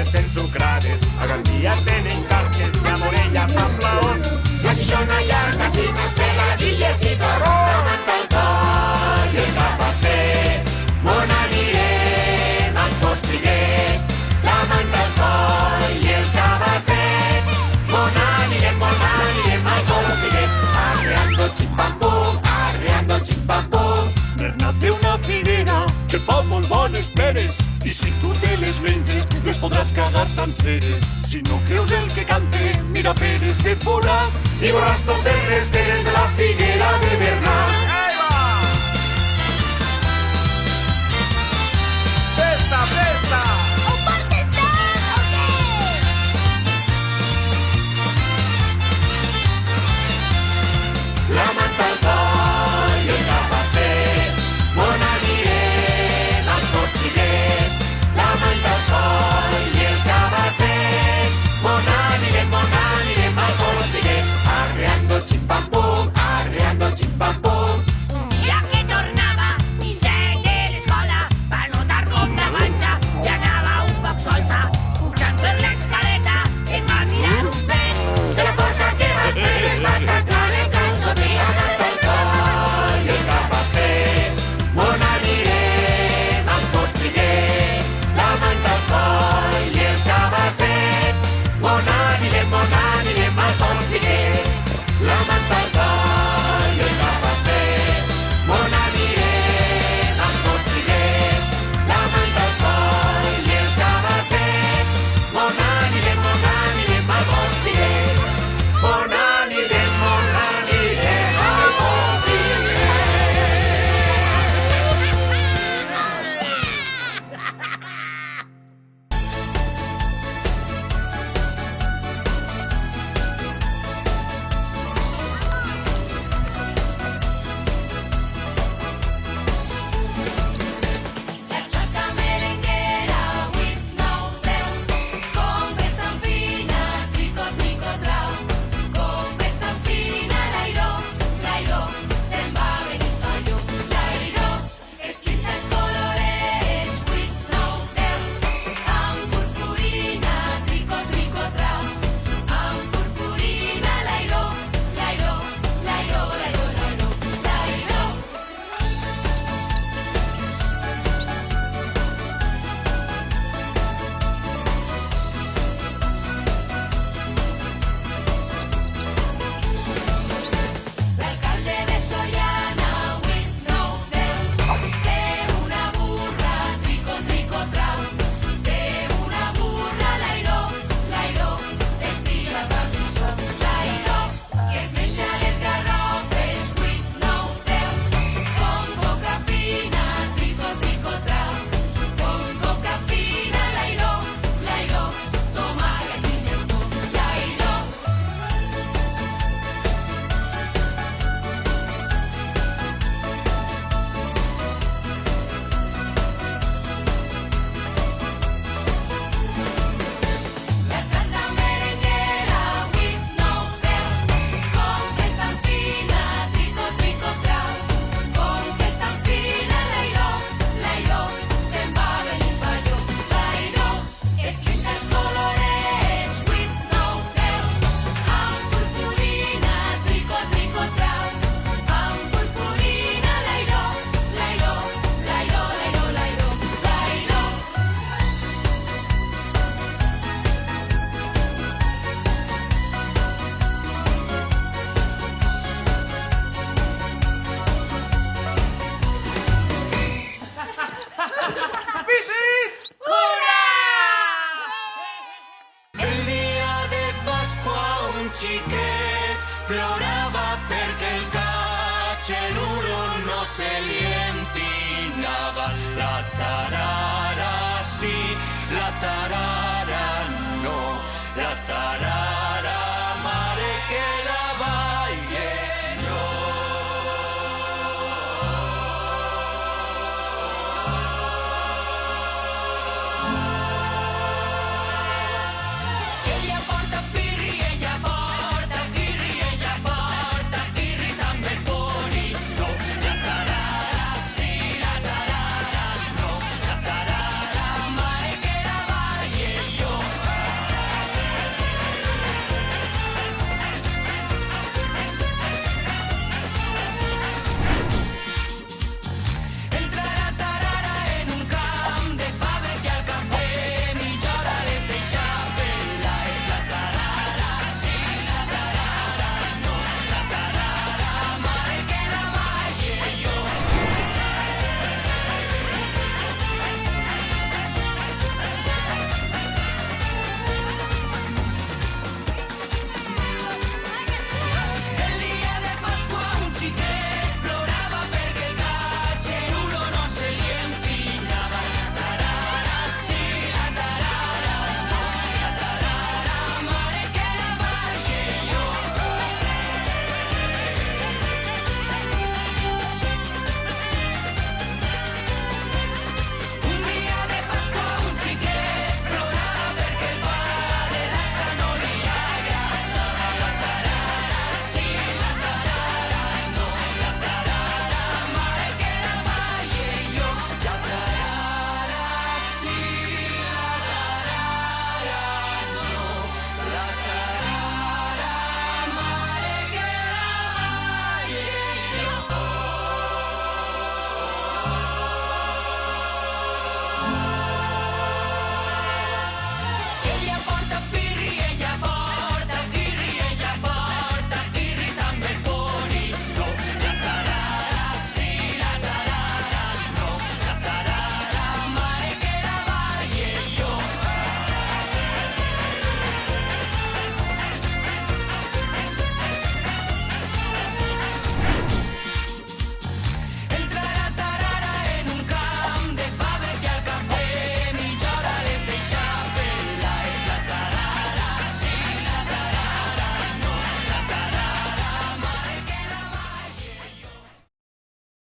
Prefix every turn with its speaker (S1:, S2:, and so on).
S1: fulles ensucrades. A Gandia tenen casques i a Morella fan flaons. I així són allà casinos, peladilles i torrons. La manta al coll i el capasser, on anirem amb Fostiguet. La manta al coll i el capasser, on anirem amb Fostiguet. Arreando xim-pam-pum, arreando xim-pam-pum.
S2: Bernat té una figuera que fa molt bones peres i si tu te les menges les podràs cagar senceres. Si no creus el que cante, mira peres de forat
S1: i veuràs totes les peres de la figuera de Bernat.
S3: ¡Festa, festa!
S4: ¿Un partestan o qué?
S1: La manta al coll i el capasser, on anirem amb Fostiguet. La manta al coll i el capasser, on anirem amb Fostiguet. Arreando xim-pam-pum, arreando xim-pam-pum.
S4: Ja que tornava i sent de l'escola va notar com la panxa ja anava un poc solta. Pujant per l'escaleta es va mirar un pet.
S1: De la força que va fer es va tancar el calçotet. La manta al coll i el capasser, on anirem amb Fostiguet. La manta al coll i el capasser, on anirem amb Fostiguet. La manta al coll i el capasser, on anirem amb Fostiguet. La manta al coll i el capasser, on anirem amb Fostiguet. On anirem amb Fostiguet.
S4: La xaca merenguera with no veu. Compres tan fina, trico, trico, trau. Compres tan fina, l'airó, l'airó. Se'n va venir fallo, l'airó. Esquinces colorets with no veu. Amb purpurina, trico, trico, trau. Amb purpurina, l'airó, l'airó, l'airó, l'airó, l'airó, l'airó. L'alcalde de Sollana with no veu. Té una burra, trico, trico, trau. Té una burra, l'airó, l'airó. Estira camissó, l'airó. Que es menja les garrofes with no veu. Con boca fina, trico, trico, trau. Con boca fina, l'airó, l'airó. Toma la guineu, l'airó. La xata merenguera with no veu. Compres tan fina, trico, trico, trau. Compres tan fina, l'airó, l'airó. Se'n va venir fallo, l'airó. Esquinces colorets with no veu. Amb purpurina, trico, trico, trau. Amb purpurina, l'airó, l'airó, l'airó, l'airó, l'airó, l'airó.
S2: El dia de Pasqua un xiquet plorava perquè el catxeruro no se li empinava. La tarara sí, la tarara